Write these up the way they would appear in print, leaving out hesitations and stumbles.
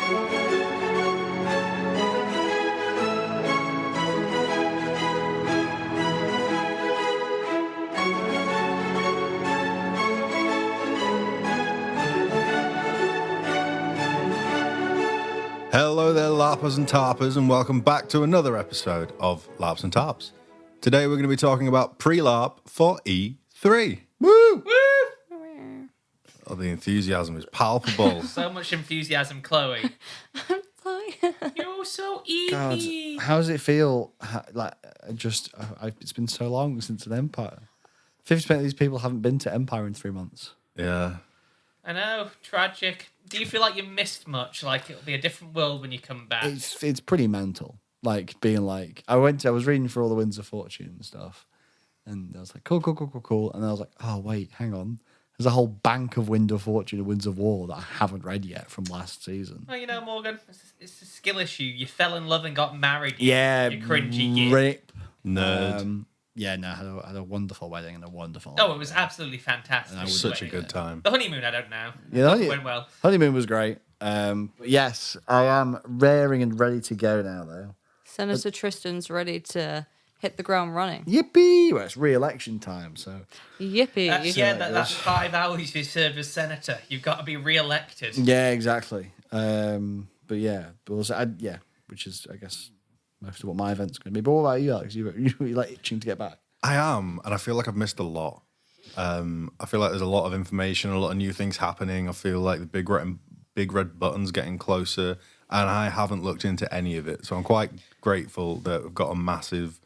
Hello there, LARPers and TARPers, and welcome back to another episode of LARPs and TARPs. Today we're going to be talking about Pre Larp for E3. Woo! Woo! Oh, the enthusiasm is palpable. So much enthusiasm, Chloe. I'm sorry. You're so easy. God, how does it feel? It's been so long since an Empire. 50% of these people haven't been to Empire in 3 months. Yeah. I know, tragic. Do you feel like you missed much? Like it'll be a different world when you come back? It's pretty mental. Like being like, I was reading through all the Winds of Fortune and stuff, and I was like, cool. And I was like, oh wait, hang on. There's a whole bank of Wind of Fortune and Winds of War that I haven't read yet from last season. Well, you know, Morgan, it's a skill issue. You fell in love and got married. Yeah, you cringy git. rip. Nerd. Yeah, no, I had a wonderful wedding and a wonderful. Oh, it was absolutely fantastic. And It was such a good time. The honeymoon, I don't know. Yeah, It went well. Honeymoon was great. But yes, I am raring and ready to go now, though. Senator Tristan's ready to hit the ground running. Yippee! Well, it's re-election time, so... Yippee. That's 5 hours you served as senator. You've got to be re-elected. Yeah, exactly. But also, which is, I guess, most of what my event's going to be. But what about you, Alex? You like itching to get back? I am, and I feel like I've missed a lot. I feel like there's a lot of information, a lot of new things happening. I feel like the big red button's getting closer, and I haven't looked into any of it. So I'm quite grateful that we've got a massive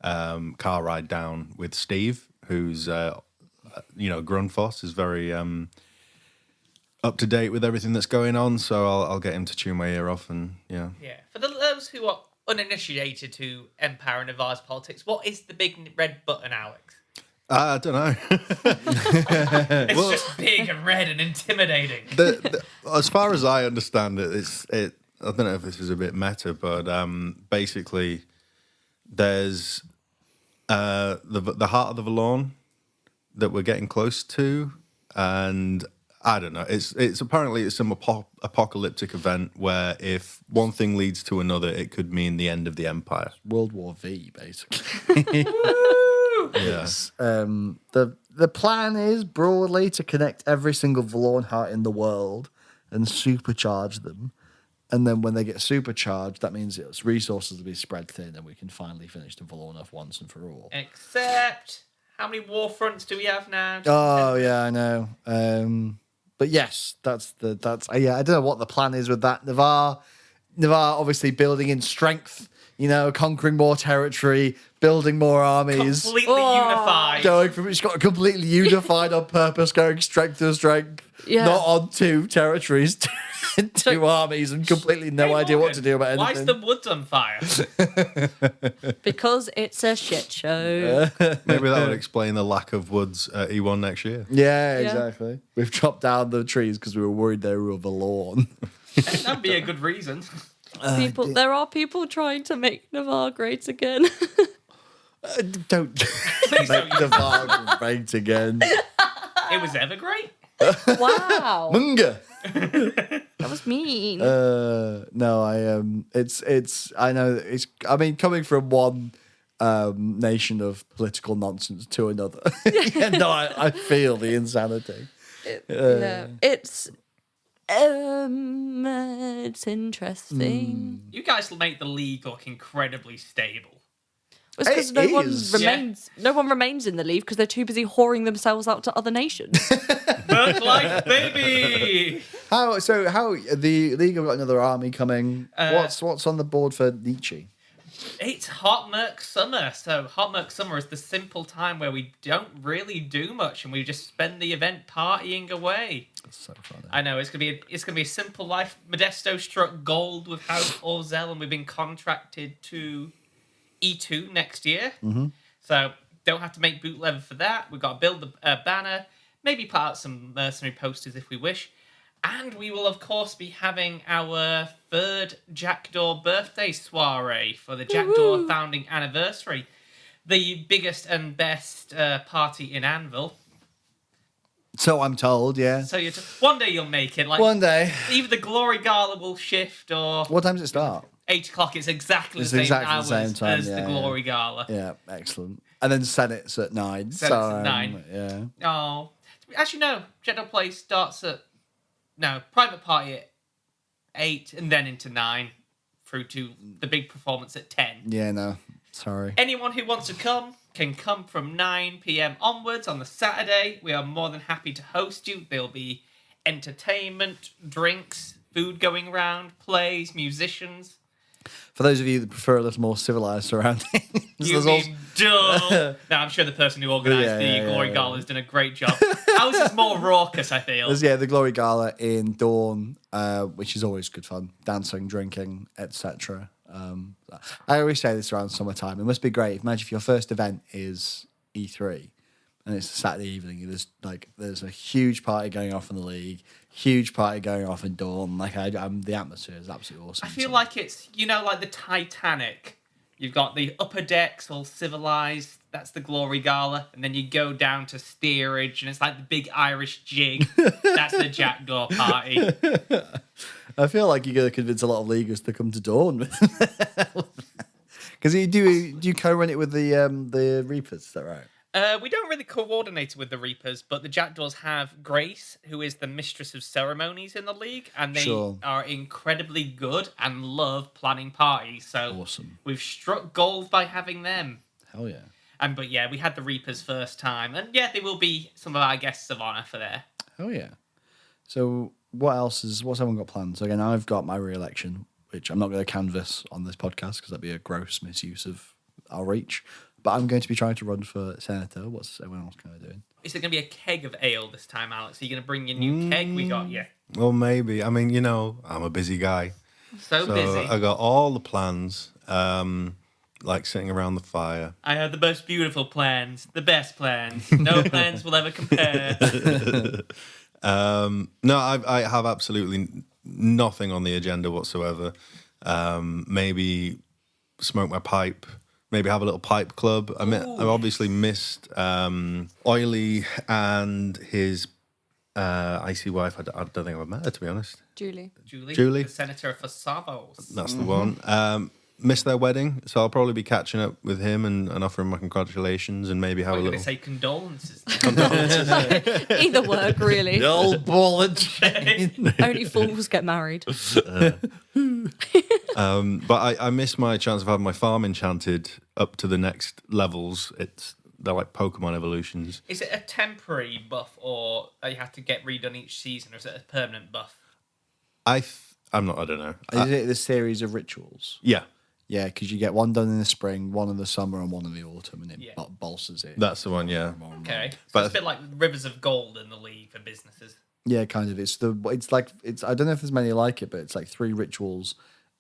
car ride down with Steve, who's, Grundfos is very up to date with everything that's going on. So I'll get him to tune my ear off, and yeah. Yeah. For those who are uninitiated to Empire and Navarre's politics, what is the big red button, Alex? I don't know. It's just big and red and intimidating. As far as I understand it, I don't know if this is a bit meta, but basically, there's the heart of the Valorn that we're getting close to, and I don't know. It's apparently some apocalyptic event where if one thing leads to another, it could mean the end of the Empire. World War V, basically. Yes. The plan is broadly to connect every single Valorn heart in the world and supercharge them. And then when they get supercharged, that means its resources will be spread thin and we can finally finish the Valorn off once and for all. Except, how many war fronts do we have now? Oh, yeah, I know. But yes, I don't know what the plan is with that. Navarre obviously building in strength, conquering more territory, building more armies. Completely unified. It's got completely unified on purpose, going strength to strength. Yeah. Not on 2 territories, 2 armies, and completely no idea what to do about anything. Why is the woods on fire? Because it's a shit show. Maybe that would explain the lack of woods at E1 next year. Yeah, exactly. We've chopped down the trees because we were worried they were overlawn. That'd be a good reason. There are people trying to make Navarre great again. Don't Please make don't. Navarre great again. It was ever great. Wow. Munga. That was mean. No, coming from one nation of political nonsense to another. I feel the insanity. It's interesting. You guys will make the league look incredibly stable. It's because no one remains in the league because they're too busy whoring themselves out to other nations. Bird life, baby! How the league have got another army coming? What's on the board for Nietzsche? It's Hot Merc Summer. So Hot Merc Summer is the simple time where we don't really do much and we just spend the event partying away. That's so funny. I know it's gonna be a simple life. Modesto struck gold with House Orzel, and we've been contracted to E2 next year. Mm-hmm. So don't have to make boot leather for that. We've got to build the banner, maybe put out some mercenary posters if we wish. And we will, of course, be having our 3rd Jackdaw birthday soiree for the Jackdaw founding anniversary. The biggest and best party in Anvil. So I'm told, yeah. So one day you'll make it. Like One day. either the Glory Gala will shift or What time does it start? 8 o'clock. It's exactly It's the same exactly the hours same time, as the yeah, Glory Gala. Yeah, excellent. And then Senate's at 9. Senate's at 9. Yeah. Oh, actually no. Jeddah Play starts at private party at 8 and then into 9 through to the big performance at 10. Yeah, no. Sorry. Anyone who wants to come can come from 9 p.m. onwards on the Saturday. We are more than happy to host you. There'll be entertainment, drinks, food going around, plays, musicians. For those of you that prefer a little more civilized surroundings, You mean duh? No, I'm sure the person who organised the Glory Gala has done a great job. Ours is more raucous, I feel. There's, the Glory Gala in Dawn, which is always good fun. Dancing, drinking, etc. I always say this around summertime. It must be great. Imagine if your first event is E3 and it's a Saturday evening. There's a huge party going off in the league, huge party going off in Dawn. The atmosphere is absolutely awesome. I feel like it's, like the Titanic. You've got the upper decks all civilised. That's the Glory Gala. And then you go down to steerage and it's like the big Irish jig. That's the jackdaw party. I feel like you're going to convince a lot of leaguers to come to Dawn. Because do you co-run it with the Reapers, is that right? We don't really coordinate it with the Reapers, but the Jackdaws have Grace, who is the mistress of ceremonies in the league, and they are incredibly good and love planning parties. So awesome. We've struck gold by having them. Hell yeah. But we had the Reapers first time, and they will be some of our guests of honour for there. Oh yeah. So what's everyone got planned? So again, I've got my re-election, which I'm not going to canvass on this podcast because that'd be a gross misuse of our reach. But I'm going to be trying to run for senator. What's everyone else kind of doing? Is it going to be a keg of ale this time, Alex? Are you going to bring your new keg we got you? Well, maybe. I mean, I'm a busy guy. So busy. I got all the plans, like sitting around the fire. I have the most beautiful plans, the best plans. No plans will ever compare. No, I have absolutely nothing on the agenda whatsoever. Maybe smoke my pipe. Maybe have a little pipe club. I obviously missed Oily and his icy wife. I don't think I've met her, to be honest. Julie. The senator for Savos. That's the one. Missed their wedding, so I'll probably be catching up with him and offering my congratulations and maybe have a little... going to say condolences. Either work, really. The old ball and chain. Only fools get married. But I missed my chance of having my farm enchanted up to the next levels. They're like Pokemon evolutions. Is it a temporary buff, or you have to get redone each season, or is it a permanent buff? I don't know. Is it the series of rituals? Yeah. Yeah, because you get one done in the spring, one in the summer, and one in the autumn, and it bolsters it. That's the one, yeah. Okay, so it's a bit like Rivers of Gold in the league for businesses. Yeah, kind of. It's I don't know if there's many like it, but it's like 3 rituals,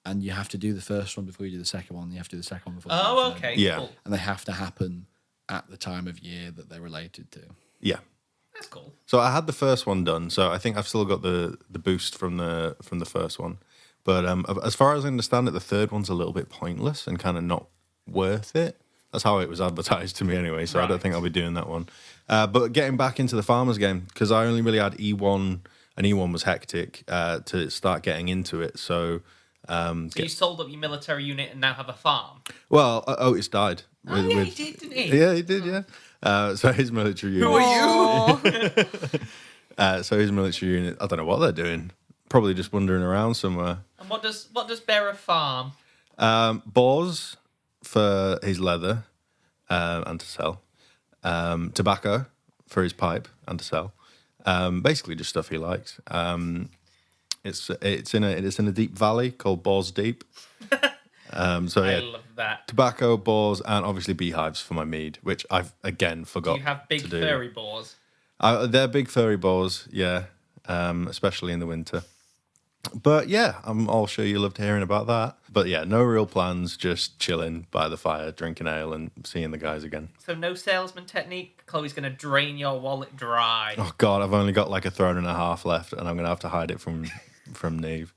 and you have to do the first one before you do the second one. You have to do the second one before. You do the third okay, one. Yeah. Cool. And they have to happen at the time of year that they're related to. Yeah. That's cool. So I had the first one done, so I think I've still got the boost from the first one. But as far as I understand it, the third one's a little bit pointless and kind of not worth it. That's how it was advertised to me anyway, so I don't think I'll be doing that one. But getting back into the farmers game, because I only really had E1, and E1 was hectic to start getting into it. So you sold up your military unit and now have a farm? Well, Otis died. He did, didn't he? Yeah, he did, yeah. So his military unit... Who are you? So his military unit, I don't know what they're doing. Probably just wandering around somewhere. And what does Bearer farm? Boars for his leather and to sell. Tobacco for his pipe and to sell. Basically just stuff he likes. It's in a deep valley called Boars Deep. I love that. Tobacco, boars, and obviously beehives for my mead, which I've again forgot. Do you have big furry boars? They're big furry boars, yeah, especially in the winter. But yeah, I'm all sure you loved hearing about that. But yeah, no real plans, just chilling by the fire, drinking ale and seeing the guys again. So no salesman technique? Chloe's going to drain your wallet dry. Oh God, I've only got like a throne and a half left and I'm going to have to hide it from Neve.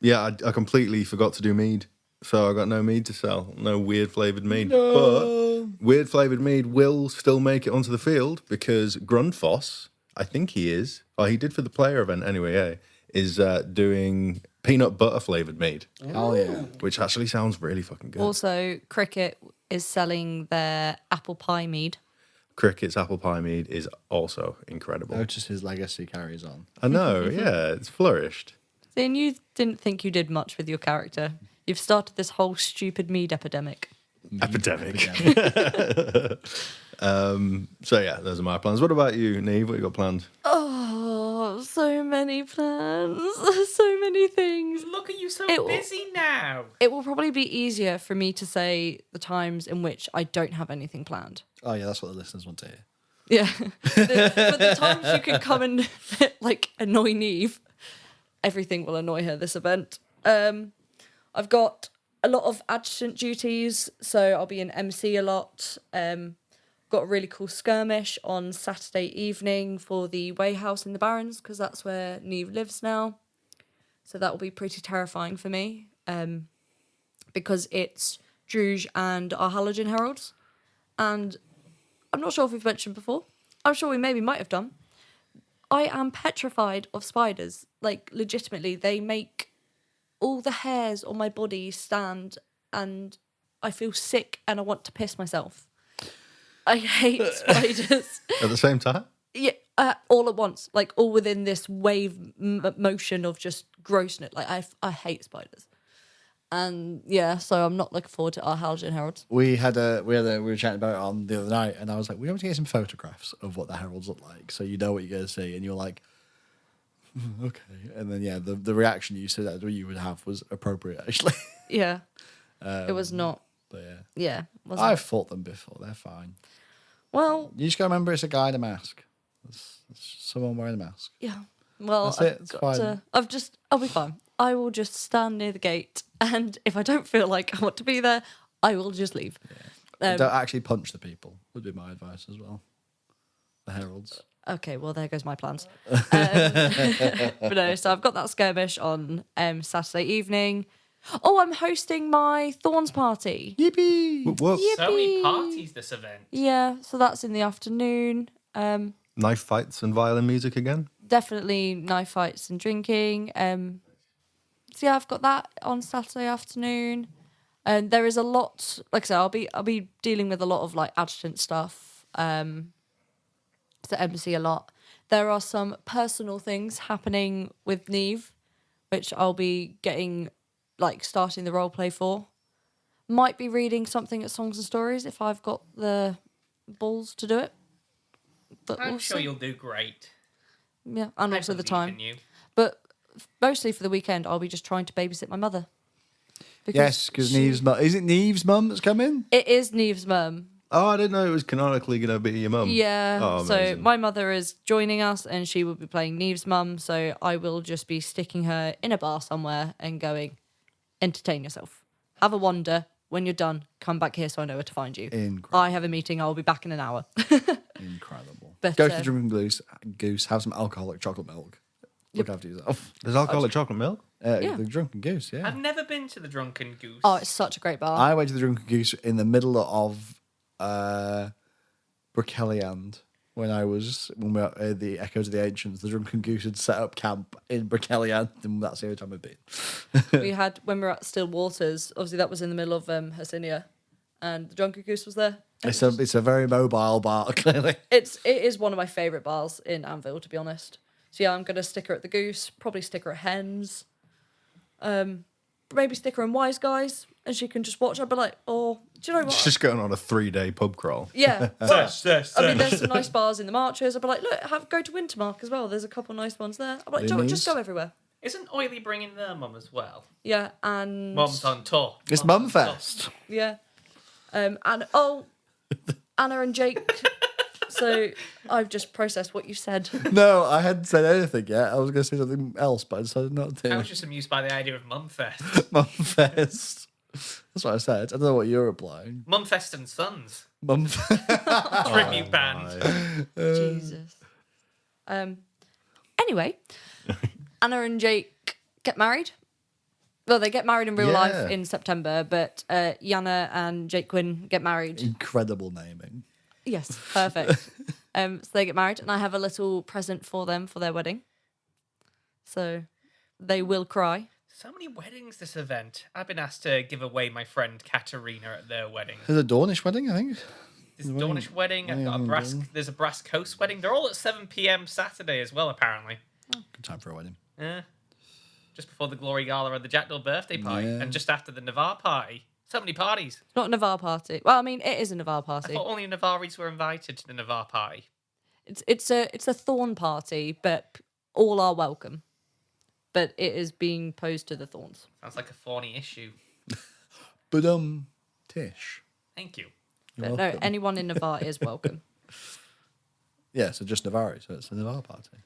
Yeah, I completely forgot to do mead. So I got no mead to sell. No weird flavoured mead. No. Weird Flavoured Mead will still make it onto the field because Grundfos, I think he is, or he did for the player event anyway, is doing peanut butter flavoured mead. Oh, yeah. Which actually sounds really fucking good. Also, Cricket is selling their apple pie mead. Cricket's apple pie mead is also incredible. Notice his legacy carries on. I know, yeah, it's flourished. Then you didn't think you did much with your character. You've started this whole stupid mead epidemic. Epidemic. So yeah, those are my plans. What about you, Neve? What you got planned? Oh, so many plans. So many things. Look at you so It will- busy now. It will probably be easier for me to say the times in which I don't have anything planned. Oh, yeah, that's what the listeners want to hear. Yeah. But the times you can come and like annoy Neve, everything will annoy her this event. I've got a lot of adjutant duties, so I'll be in MC a lot. Got a really cool skirmish on Saturday evening for the Way House in the Barrens, because that's where Neve lives now. So that will be pretty terrifying for me, because it's Druge and our Halogen Heralds. And I'm not sure if we've mentioned before. I'm sure we maybe might have done. I am petrified of spiders. Like, legitimately, they make all the hairs on my body stand, and I feel sick and I want to piss myself. I hate spiders. At the same time? Yeah, all at once, like all within this wave motion of just grossness. Like I hate spiders, and yeah, so I'm not looking forward to our Halogen Heralds. We were chatting about it on the other night, and I was like, we want to get some photographs of what the heralds look like, so you know what you're going to see, and you're like, okay, and then yeah, the reaction you said that you would have was appropriate actually. Yeah, it was not. But yeah, Yeah, wasn't. I've fought them before. They're fine. Well, You just got to remember it's a guy in a mask. It's someone wearing a mask. yeah. Well, That's it, it's got fine. I'll be fine. I will just stand near the gate, and if I don't feel like I want to be there, I will just leave. Don't actually punch the people, would be my advice as well. The heralds. Okay, well, there goes my plans. But no, so I've got that skirmish on Saturday evening. Oh, I'm hosting my Thorns party. Yippee! Whoop, whoop. Yippee. So many parties this event. Yeah, so that's in the afternoon. Knife fights and violin music again? Definitely knife fights and drinking. So yeah, I've got that on Saturday afternoon. And there is a lot, like I said, I'll be dealing with a lot of like adjutant stuff. So MC a lot. There are some personal things happening with Neve, which I'll be getting, like, starting the roleplay for. Might be reading something at Songs and Stories if I've got the balls to do it. But I'm we'll sure see. you'll do great. Yeah, and I also the believe time. in you. But mostly for the weekend, I'll be just trying to babysit my mother. Yes, because she- Neve's mum. Is it Neve's mum that's coming? It is Neve's mum. Oh, I didn't know it was canonically going to be your mum. Yeah, Oh, so amazing. my mother is joining us and she will be playing Neve's mum, so I will just be sticking her in a bar somewhere and going, entertain yourself. Have a wander. When you're done, come back here so I know where to find you. Incredible. I have a meeting. I'll be back in an hour. Incredible. But, Go to the Drunken Goose, have some alcoholic chocolate milk. Look after yourself. There's alcoholic chocolate milk? Yeah. The Drunken Goose, yeah. I've never been to the Drunken Goose. Oh, it's such a great bar. I went to the Drunken Goose in the middle of Broceliand when we were at the Echoes of the Ancients. The Drunken Goose had set up camp in Broceliand, and that's the only time I've been. We had, when we were at Still Waters, obviously that was in the middle of Hercynia, and the Drunken Goose was there. It's a very mobile bar, clearly. It is one of my favourite bars in Anvil, to be honest. So yeah, I'm gonna stick her at the Goose, probably stick her at Hens, maybe stick her in Wise Guys, and she can just watch. I'd be like, oh, do you know what? It's just going on a 3-day pub crawl. Yeah, well, Sus. I mean, there's some nice bars in the Marches. I'd be like, look, go to Wintermark as well. There's a couple nice ones there. I'm like, do you know what? Just go everywhere. Isn't Oily bringing their mum as well? Yeah, and Mum's on tour. It's Mum's on tour. Mumfest. yeah, and Anna and Jake. So I've just processed what you said. No, I hadn't said anything yet. I was going to say something else, but I decided not I to. was just amused by the idea of Mumfest. Mumfest. That's what I said. I don't know what you're applying. Mumfest and Sons. Mumfest. Tribute band. Jesus. Anyway, Anna and Jake get married. Well, they get married in real Yeah. life in September, but Yana and Jake Quinn get married. Incredible naming. Yes, perfect. So they get married, and I have a little present for them for their wedding. So they will cry. So many weddings this event. I've been asked to give away my friend Katerina at their wedding. There's a Dornish wedding, I think. There's a Dornish wedding. I've got there's a Brass Coast wedding. They're all at 7 p.m. Saturday as well, apparently. Good time for a wedding. Yeah. Just before the Glory Gala and the Jackdaw birthday party, Yeah. and just after the Navarre party. So many parties. It's not a Navarre party. Well, I mean, it is a Navarre I party. thought only Navarres were invited to the Navarre party. It's a Thorn party, but all are welcome. But it is being posed to the Thorns. Sounds like a thorny issue. But Tish. Thank you. But no, anyone in Navarre is welcome. Yeah, so just Navarre, so it's a Navarre party.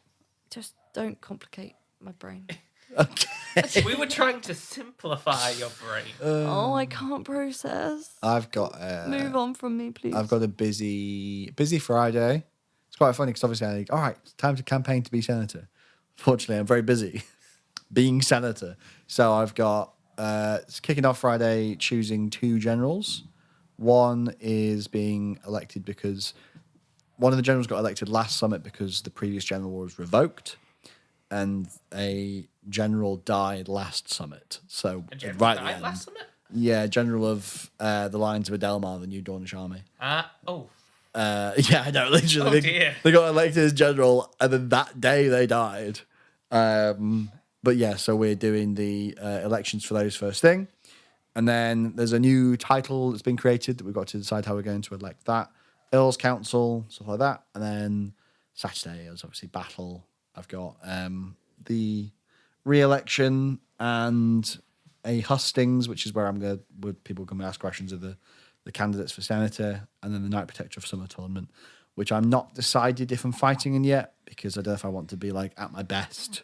Just don't complicate my brain. We were trying to simplify your brain. Oh, I can't process. I've got Move on from me, please. I've got a busy Friday. It's quite funny because obviously all right, it's time to campaign to be senator. Fortunately, I'm very busy being senator. So I've got it's kicking off Friday choosing 2 generals. One is being elected because one of the generals got elected last summit because the previous general was revoked, and a general died last summit. So A general right at the died end, last summit? yeah, general of the Lions of Adelmar, the new Dornish army. Oh. Yeah, I know. Literally, Oh, dear. they got elected as general, and then that day they died. But yeah, so we're doing the elections for those first thing, and then there's a new title that's been created that we've got to decide how we're going to elect that. Earl's Council, stuff like that, and then Saturday is obviously battle. I've got the re-election and a hustings, which is where where people come and ask questions of the candidates for senator, and then the Night Protector of Summer tournament, which I'm not decided if I'm fighting in yet, because I don't know if I want to be like at my best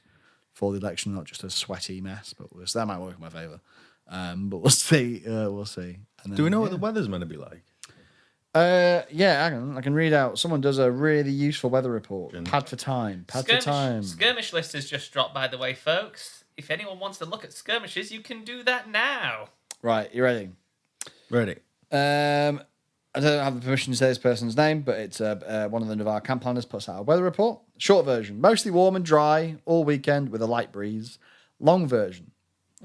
for the election, not just a sweaty mess. But that might work in my favour. But we'll see. We'll see. And then, Do we know what the weather's meant to be like? Yeah, I can read out. Someone does a really useful weather report. Pad for time. Skirmish list has just dropped, by the way, folks. If anyone wants to look at skirmishes, you can do that now. Right, you ready? Ready. I don't have the permission to say this person's name, but it's one of the Navarre camp planners puts out a weather report. Short version, mostly warm and dry all weekend with a light breeze. Long version,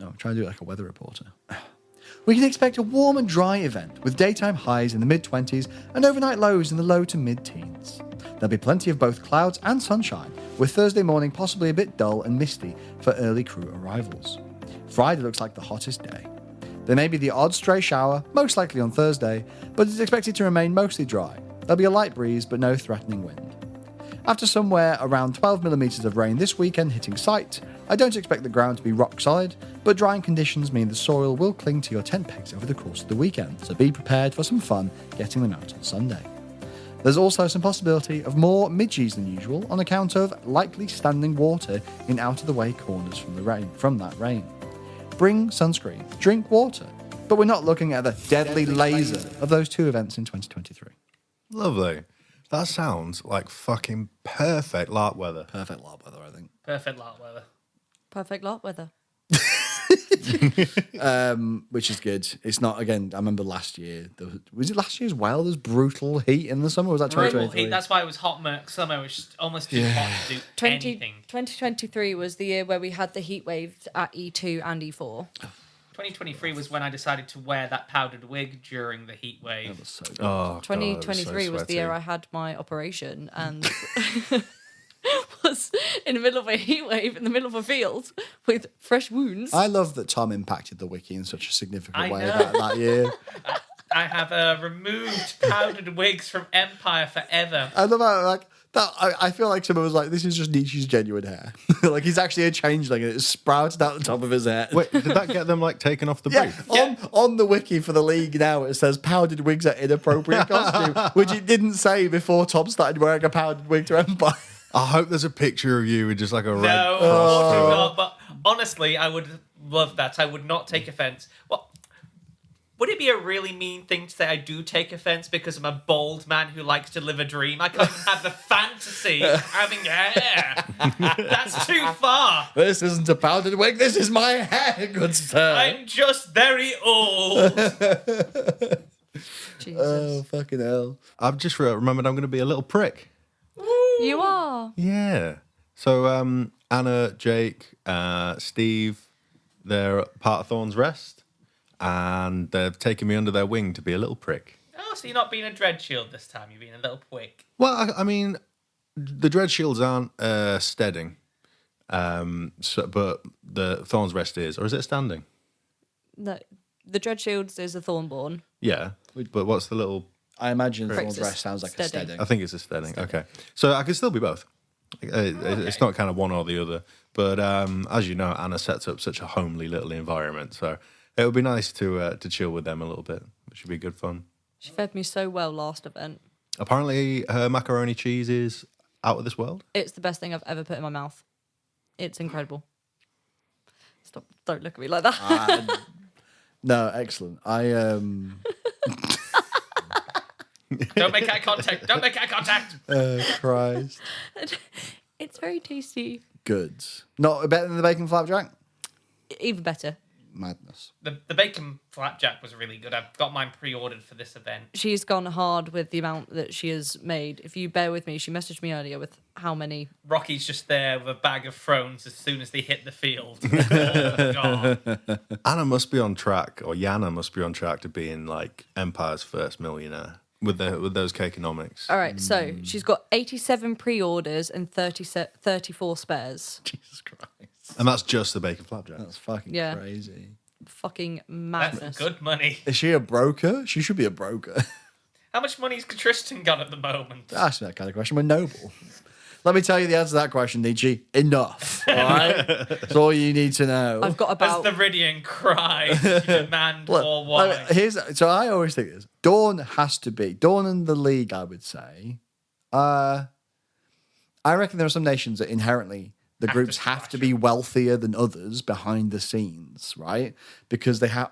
I'm trying to do it like a weather reporter. We can expect a warm and dry event with daytime highs in the mid-20s and overnight lows in the low to mid-teens. There'll be plenty of both clouds and sunshine, with Thursday morning possibly a bit dull and misty for early crew arrivals. Friday looks like the hottest day. There may be the odd stray shower, most likely on Thursday, but it's expected to remain mostly dry. There'll be a light breeze, but no threatening wind. After somewhere around 12mm of rain this weekend hitting site, I don't expect the ground to be rock solid, but drying conditions mean the soil will cling to your tent pegs over the course of the weekend, so be prepared for some fun getting them out on Sunday. There's also some possibility of more midges than usual on account of likely standing water in out-of-the-way corners from that rain. Bring sunscreen, drink water, but we're not looking at the deadly laser of those 2 events in 2023. Lovely. That sounds like fucking perfect LARP weather. Perfect LARP weather, I think. Perfect lot weather. Perfect lot weather. Which is good. It's not, again, I remember last year. Was it last year as well? There's brutal heat in the summer? Or was that Brutal 2023? heat. That's why it was hot summer. It was almost too hot to do anything. 2023 was the year where we had the heat wave at E2 and E4. 2023 was when I decided to wear that powdered wig during the heat wave. That was so good. Oh, 2023 was the year I had my operation and was in the middle of a heat wave in the middle of a field with fresh wounds. I love that Tom impacted the wiki in such a significant I way know. that year. I have removed powdered wigs from Empire forever. I love how, like, that. I feel like someone was like, this is just Nietzsche's genuine hair. Like, he's actually a changeling and it's sprouted out the top of his head. Wait, did that get them like taken off the Yeah, brief? on the wiki for the league now, it says powdered wigs are inappropriate costume, which it didn't say before Tom started wearing a powdered wig to Empire. I hope there's a picture of you with just like a red. No, unfortunately not. But honestly, I would love that. I would not take offense. Well, would it be a really mean thing to say I do take offense because I'm a bald man who likes to live a dream? I can't even have the fantasy of having hair. That's too far. This isn't a powdered wig. This is my hair, good sir. I'm just very old. Jesus. Oh, fucking hell. I've just remembered I'm going to be a little prick. You are. Yeah. So Anna, Jake, Steve, they're part of Thorn's Rest, and they've taken me under their wing to be a little prick. Oh, so you're not being a dread shield this time. You're being a little quick. Well, I mean, the dread shields aren't steading, but the Thorn's Rest is, or is it standing? No, the Dread Shields is a Thornborn. Yeah, but what's the little? I imagine Thorn's Praxis. Rest sounds like a Steady. steading. I think it's a steading. Okay, so I could still be both. It's not kind of one or the other. But as you know, Anna sets up such a homely little environment, so it would be nice to chill with them a little bit, which would be good fun. She fed me so well last event. Apparently, her macaroni cheese is out of this world. It's the best thing I've ever put in my mouth. It's incredible. Stop! Don't look at me like that. No, excellent. Don't make eye contact. Don't make eye contact. Christ. It's very tasty. Good. Not better than the bacon flapjack? Even better. Madness. The bacon flapjack was really good. I've got mine pre-ordered for this event. She's gone hard with the amount that she has made. If you bear with me, she messaged me earlier with how many. Rocky's just there with a bag of thrones as soon as they hit the field. Oh, God. Anna must be on track, or Yana must be on track to being like Empire's first millionaire with those cakeonomics. All right, so she's got 87 pre-orders and 34 spares. Jesus Christ. And that's just the bacon flapjack. That's fucking Yeah. crazy. Fucking That's madness. good money. Is she a broker? She should be a broker. How much money's Tristan got at the moment? Ask me that kind of question. We're noble. Let me tell you the answer to that question, Nietzsche. Enough. All right? That's all you need to know. I've got As about. the Viridian cries to demand Look, more wine. so I always think this. Dawn has to be. Dawn and the League, I would say. I reckon there are some nations that inherently the groups have to be wealthier than others behind the scenes, right? Because they have,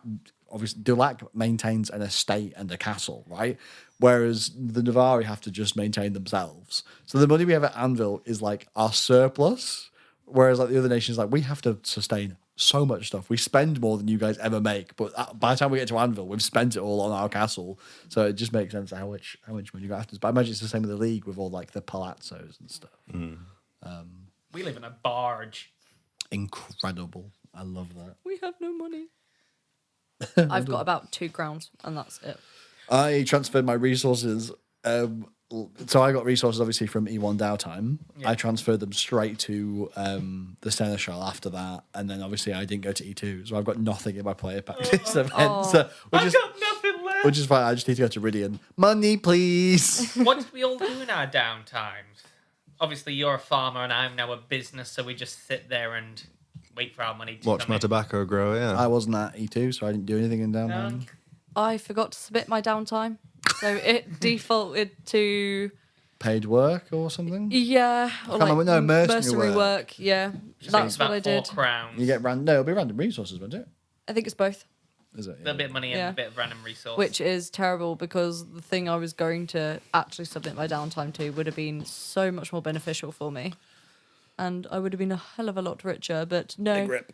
obviously, Dulac maintains an estate and a castle, right? Whereas the Navari have to just maintain themselves. So the money we have at Anvil is like our surplus, whereas like the other nations, like we have to sustain so much stuff. We spend more than you guys ever make, but by the time we get to Anvil, we've spent it all on our castle. So it just makes sense how much money you got after. But I imagine it's the same with the League with all like the palazzos and stuff. We live in a barge. Incredible. I love that. We have no money. I've got about 2 crowns, and that's it. I transferred my resources. So I got resources obviously from E1 Dowtime. Yeah. I transferred them straight to the Seneschal after that, and then obviously I didn't go to E2, so I've got nothing in my player pack this event. So, I've got nothing left. which is fine. I just need to go to Ridian. Money, please. What did we all do in our downtimes? Obviously, you're a farmer and I'm now a business, so we just sit there and wait for our money to Watch come my in. tobacco grow, yeah. I wasn't at E2, so I didn't do anything in No. Downtime. I forgot to submit my downtime, so it defaulted to Paid work or something? yeah, or Come on, no, mercenary work. Yeah, It's that's about what I 4 did. crowns. You get it'll be random resources, won't it? I think it's both, Is it? A little bit of money and Yeah. a bit of random resource. which is terrible because the thing I was going to actually submit my downtime to would have been so much more beneficial for me, and I would have been a hell of a lot richer. But no, Grip.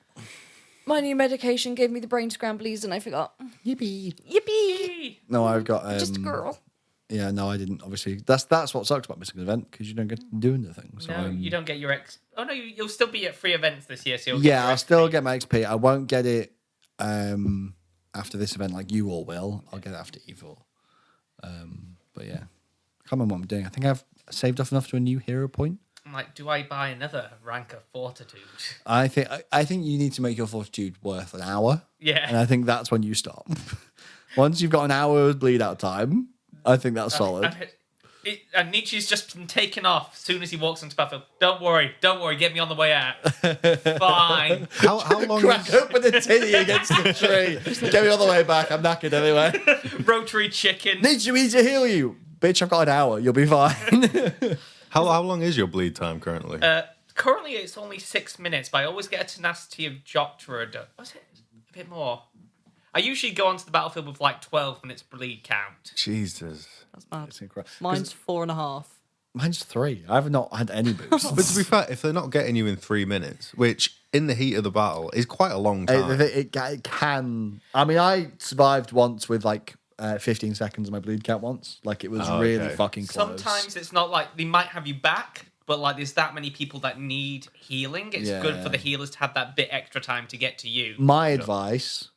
my new medication gave me the brain scramblies, and I forgot. Yippee. Yippee! No, I've got Just a girl. Yeah, no, I didn't. Obviously, that's what sucks about missing an event because you don't get to do anything. So no, you don't get your Oh no, you'll still be at 3 events this year. So you'll yeah, get your I'll still XP. get my XP. I won't get it after this event like you all will. I'll get it after E4. But yeah, I can't remember what I'm doing. I think I've saved off enough to a new hero point. I'm like, do I buy another rank of fortitude? I think you need to make your fortitude worth an hour, Yeah. and I think that's when you stop. Once you've got an hour's bleed out time, I think that's solid. And Nietzsche's just been taken off as soon as he walks into Battlefield. Don't worry, get me on the way out. Fine. How long Crack is... open the titty against the tree. Get me all the way back. I'm knackered anyway. Rotary chicken. Need me to heal you. Bitch, I've got an hour. You'll be fine. How long is your bleed time currently? Currently, it's only 6 minutes, but I always get a tenacity of Jotra. Was it a bit more? I usually go onto the battlefield with like 12 minutes bleed count. Jesus. That's mad. It's incredible. Mine's 4.5. Mine's 3. I've not had any boosts. But to be fair, if they're not getting you in 3 minutes, which in the heat of the battle is quite a long time. It can. I mean, I survived once with like 15 seconds of my bleed count once. Like it was really okay. fucking close. Sometimes it's not like they might have you back, but like there's that many people that need healing. It's good Yeah. for the healers to have that bit extra time to get to you. My advice: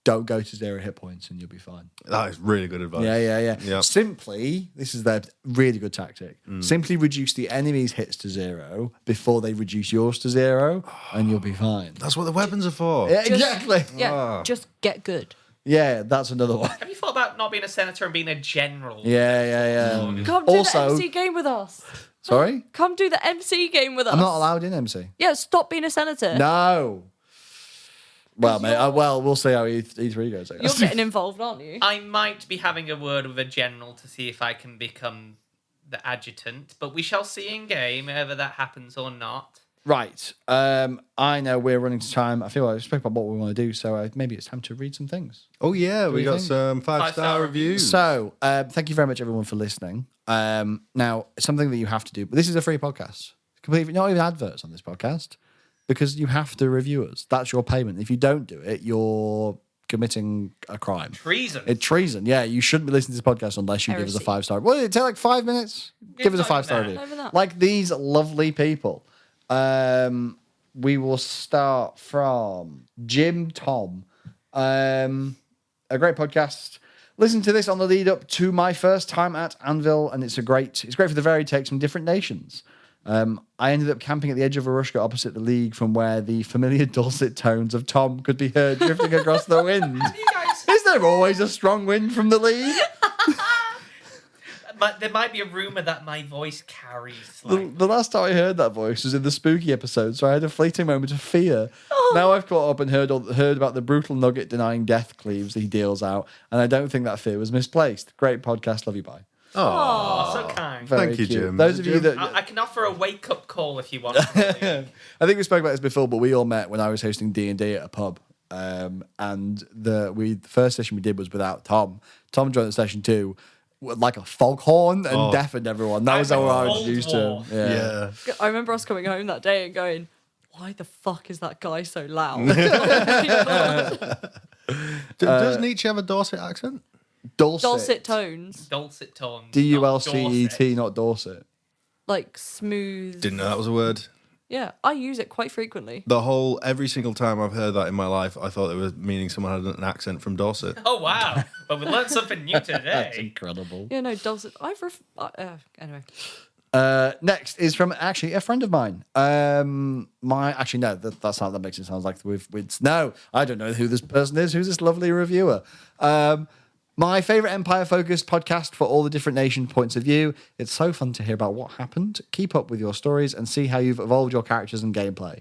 don't go to 0 hit points, and you'll be fine. That is really good advice. Yeah. Yep. Simply, this is their really good tactic. Simply reduce the enemy's hits to 0 before they reduce yours to 0, and you'll be fine. That's what the weapons are for. Yeah, exactly. Yeah, just get good. Yeah, that's another one. Have you thought about not being a senator and being a general? Yeah. Come do Also- the MC game with us. Sorry, Come do the MC game with us. I'm not allowed in MC. Yeah, stop being a senator. No. Well, mate. We'll see how E3 goes. I You're guess. getting involved, aren't you? I might be having a word with a general to see if I can become the adjutant, but we shall see in game whether that happens or not. Right. I know we're running to time. I feel like I spoke about what we want to do, so maybe it's time to read some things. Oh, yeah. We you got think? some 5-star Five-star reviews. So, thank you very much, everyone, for listening. Now, something that you have to do, but this is a free podcast. Completely, not even adverts on this podcast, because you have to review us. That's your payment. If you don't do it, you're committing a crime. Treason. It's treason. Yeah, you shouldn't be listening to this podcast unless you give us a Heresy. 5-star. What did it take? Like 5 minutes? Give us a not even 5-star that. review. Not even that. Like these lovely people. We will start from Jim Tom. A great podcast. Listen to this on the lead up to my first time at Anvil, and it's great for the varied takes from different nations. I ended up camping at the edge of Arushka opposite the league from where the familiar dulcet tones of Tom could be heard drifting across the wind. You guys, Is there always a strong wind from the league? but there might be a rumor that my voice carries. Like, The last time I heard that voice was in the spooky episode, so I had a fleeting moment of fear. Now I've caught up and heard about the brutal nugget denying death cleaves he deals out, and I don't think that fear was misplaced. Great podcast, love you, bye. oh, so kind. Very Thank you, cute. Jim. Those of you that I can offer a wake-up call if you want. I think we spoke about this before, but we all met when I was hosting D&D at a pub. And the first session we did was without Tom. Tom joined the session too, with like a foghorn and deafened everyone. That was how I was Cold introduced to War. him. Yeah. Yeah. I remember us coming home that day and going, why the fuck is that guy so loud? Does Nietzsche have a Dorset accent? Dulcet tones. Dulcet tones. D-U-L-C-E-T, not Dorset. Like smooth. Didn't know that was a word. Yeah, I use it quite frequently. Every single time I've heard that in my life, I thought it was meaning someone had an accent from Dorset. Oh, wow. Well, we learned something new That's today. incredible. Yeah, no, dulcet. Anyway. Next is from actually a friend of mine. That makes it sound like no, I don't know who this person is. Who's this lovely reviewer? My favorite Empire-focused podcast for all the different nation points of view. It's so fun to hear about what happened. Keep up with your stories and see how you've evolved your characters and gameplay.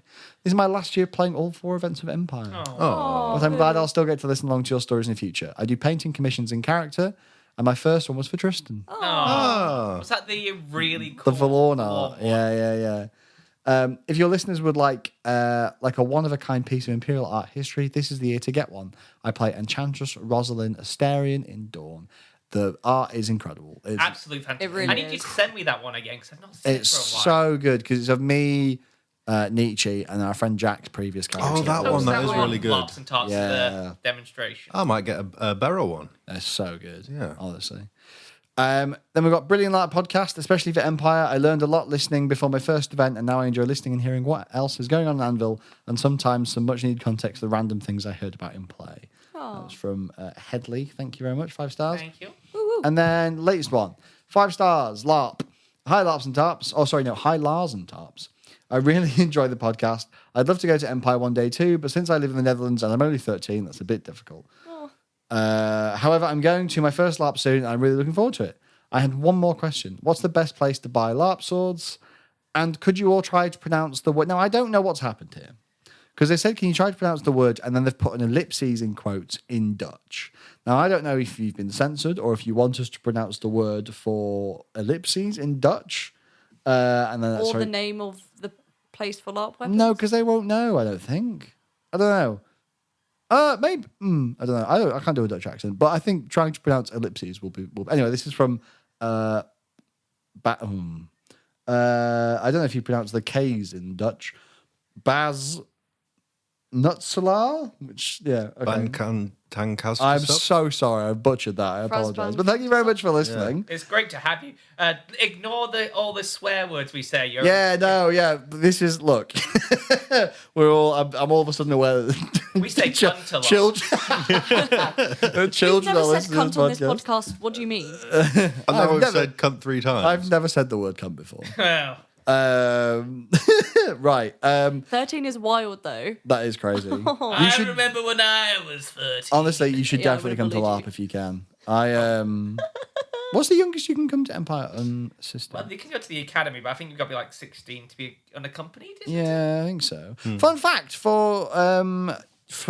This is my last year playing all 4 events of Empire. Oh. But I'm glad I'll still get to listen along to your stories in the future. I do painting commissions in character, and my first one was for Tristan. Ah. Was that the really cool The Valorn one? art. Yeah. If your listeners would like a one-of-a-kind piece of Imperial art history, this is the year to get one. I play Enchantress Rosalind Asterion in Dawn. The art is incredible. It's, Absolutely fantastic. It really I need you is. to send me that one again because I've not seen it's it for a while. so good because it's of me, Nietzsche, and our friend Jack's previous character. Oh, that one, that is really good. Lots and tots of Yeah. the demonstration. I might get a Barrow one. They're so good. Yeah. Honestly. Then we've got Brilliant Larp podcast, especially for Empire. I learned a lot listening before my first event, and now I enjoy listening and hearing what else is going on in Anvil, and sometimes some much needed context to the random things I heard about in play. That was from Headley. Thank you very much. 5 stars. Thank you. And then latest one, 5 stars, LARP. Hi, LARPs and Tarps. Oh, sorry, no, hi, Lars and Tarps. I really enjoy the podcast. I'd love to go to Empire one day too, but since I live in the Netherlands and I'm only 13, that's a bit difficult. However, I'm going to my first LARP soon, and I'm really looking forward to it. I had one more question. What's the best place to buy LARP swords? And could you all try to pronounce the word? Now, I don't know what's happened here. Because they said, can you try to pronounce the word? And then they've put an ellipses in quotes in Dutch. Now, I don't know if you've been censored or if you want us to pronounce the word for ellipses in Dutch. And then Or the name of the place for LARP weapons? No, because they won't know, I don't think. I don't know. Maybe I don't know. I can't do a Dutch accent, but I think trying to pronounce ellipses will be. Anyway, this is from. I don't know if you pronounce the K's in Dutch. Bas Nutselaar, which okay. I'm so sorry, I butchered that. I apologize, but thank you very much for listening. It's great to have you. Ignore all the swear words we say. This is look. We're all. I'm all of a sudden aware that we say cunt a lot. Children You've are never said listening cunt to on this this podcast. What do you mean? I know I've said cunt 3 times. I've never said the word cunt before. Well, Right. 13 is wild though. That is crazy. I remember when I was 13. Honestly, you should Yeah, I definitely come would've to LARP bullied if you can. What's the youngest you can come to Empire Unsystem? Well, you can go to the academy, but I think you've got to be like 16 to be unaccompanied. Isn't it? Yeah, I think so. Fun fact for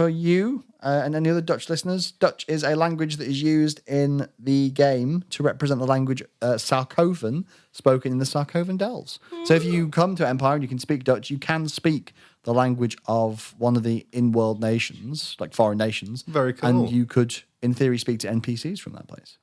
you and any other Dutch listeners, Dutch is a language that is used in the game to represent the language Sarkovan, spoken in the Sarkovan Dells. So if you come to Empire and you can speak Dutch, you can speak the language of one of the in-world nations, like foreign nations. Very cool. And you could, in theory, speak to NPCs from that place.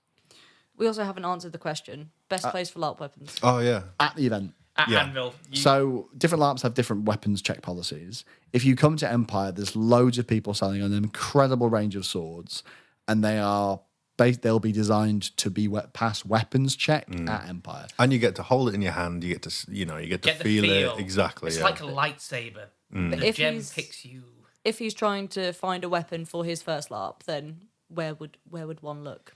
We also haven't answered the question. Best place for LARP weapons. Oh, yeah. At the event. At Yeah. Anvil. So different LARPs have different weapons check policies. If you come to Empire, there's loads of people selling an incredible range of swords, and they'll be designed to be pass weapons check at Empire. And you get to hold it in your hand. You get to, you get to Get the feel feel. it. Exactly. It's yeah. like a lightsaber. But The if gem he's picks you. if he's trying to find a weapon for his first LARP, then where would one look?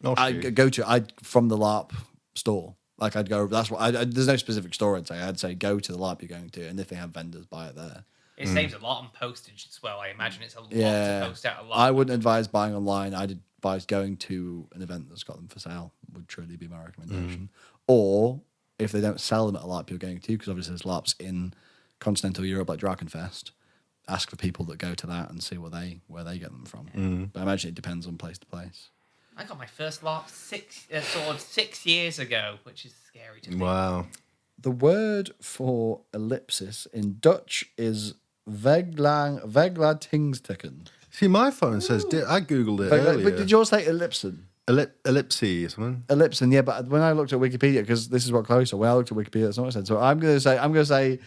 I'd from the LARP store. Like I'd go. That's what. There's no specific store. I'd say go to the LARP you're going to, and if they have vendors, buy it there. It saves a lot on postage as well. I imagine it's a lot Yeah, to post out a lot. I wouldn't advise buying online. I'd advise going to an event that's got them for sale. Would truly be my recommendation. Or if they don't sell them at a LARP you're going to, because obviously there's LARPs in continental Europe like Drakenfest. Ask for people that go to that and see where they get them from. But I imagine it depends on place to place. I got my first LARP sword 6 years ago, which is scary to think. Wow. The word for ellipsis in Dutch is veglatingstekens. See, my phone says, I Googled it earlier. But did yours say ellipsin? Ellipse or something? Ellipsin, yeah, but when I looked at Wikipedia, because this is what Chloe said, when I looked at Wikipedia, that's not what I said. So I'm going to say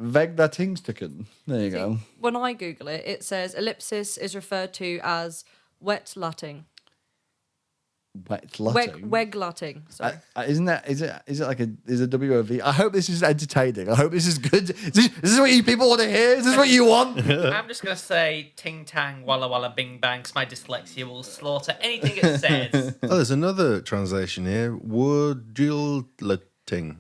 veglatingstekens. There you go. When I Google it, it says ellipsis is referred to as wetlatting. Wetlatting? Weglatting. Sorry. Is it like a W or a V? I hope this is entertaining. I hope this is good. Is this what you people want to hear? Is this what you want? I'm just going to say ting tang, walla walla bing bang, 'cause my dyslexia will slaughter anything it says. Oh, there's another translation here. Woodulating.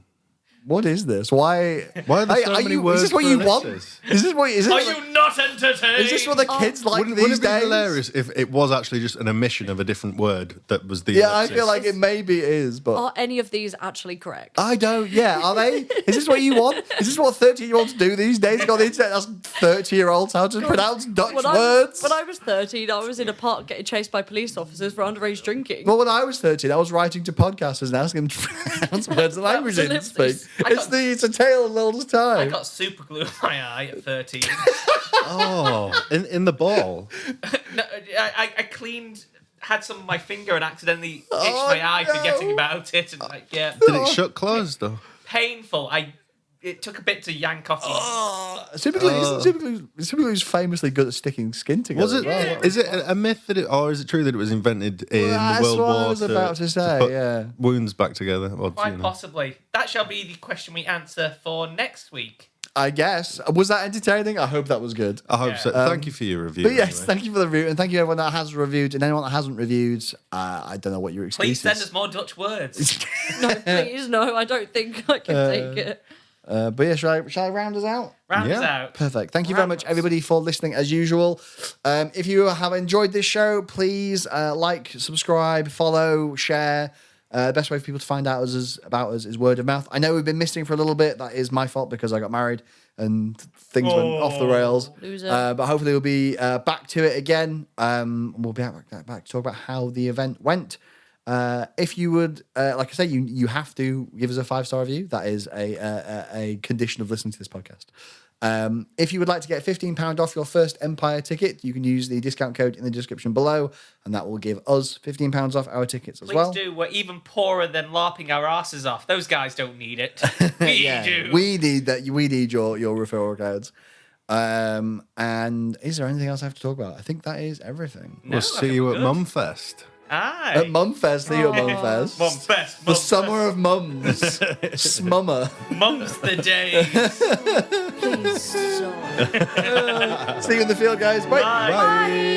What is this? Why are there so many words Is this what for you want? ellipsis? Is this what? Is this Are what, you not entertained? is this what the kids like Wouldn't these it be days? hilarious if it was actually just an omission of a different word that was the Yeah, I ellipsis? feel like it maybe is, but Are any of these actually correct? I don't. Yeah, are they? Is this what you want? Is this what 30-year-olds do these days? Go on the internet, ask 30-year-olds how to pronounce Dutch words. When I was 13, I was in a park getting chased by police officers for underage drinking. Well, when I was 13, I was writing to podcasters and asking them to pronounce words the language they didn't speak. ellipsis. It's a tale of little time. I got super glue in my eye at 13. Oh, in the ball. No, I had some on my finger and accidentally itched my eye forgetting about it. And Did it shut closed though? painful. It took a bit to yank off. Superglue's famously good at sticking skin together. Was it? as well. Is it a myth or is it true that it was invented in That's World what War I was about to say, put yeah. wounds back together? Or, Quite possibly. That shall be the question we answer for next week. I guess. Was that entertaining? I hope that was good. I hope so. Thank you for your review. But yes, anyway. thank you for the review, and thank you everyone that has reviewed, and anyone that hasn't reviewed. I don't know what your excuse Please send is. us more Dutch words. No, please, no, I don't think I can take it. But yeah, shall I round us out? Round us Yeah. out. Perfect. Thank you very much, Round us. everybody, for listening as usual. If you have enjoyed this show, please like, subscribe, follow, share. The best way for people to find out about us is word of mouth. I know we've been missing for a little bit. That is my fault because I got married and things went off the rails. Loser. But hopefully we'll be back to it again. We'll be back to talk about how the event went. If you would, like I say, you have to give us a 5-star review. That is a condition of listening to this podcast. If you would like to get £15 off your first Empire ticket, you can use the discount code in the description below, and that will give us £15 off our tickets as well. Please do. We're even poorer than LARPing our asses off. Those guys don't need it. We do. We need that. We need your referral codes. And is there anything else I have to talk about? I think that is everything. No, We'll I see think you we're at good. Mumfest. Aye. At Mumfest, see you at Mumfest. Mumfest. The summer of mums. Smummer. Mum's the day. Please stop. See you in the field, guys. Bye. Bye. Bye.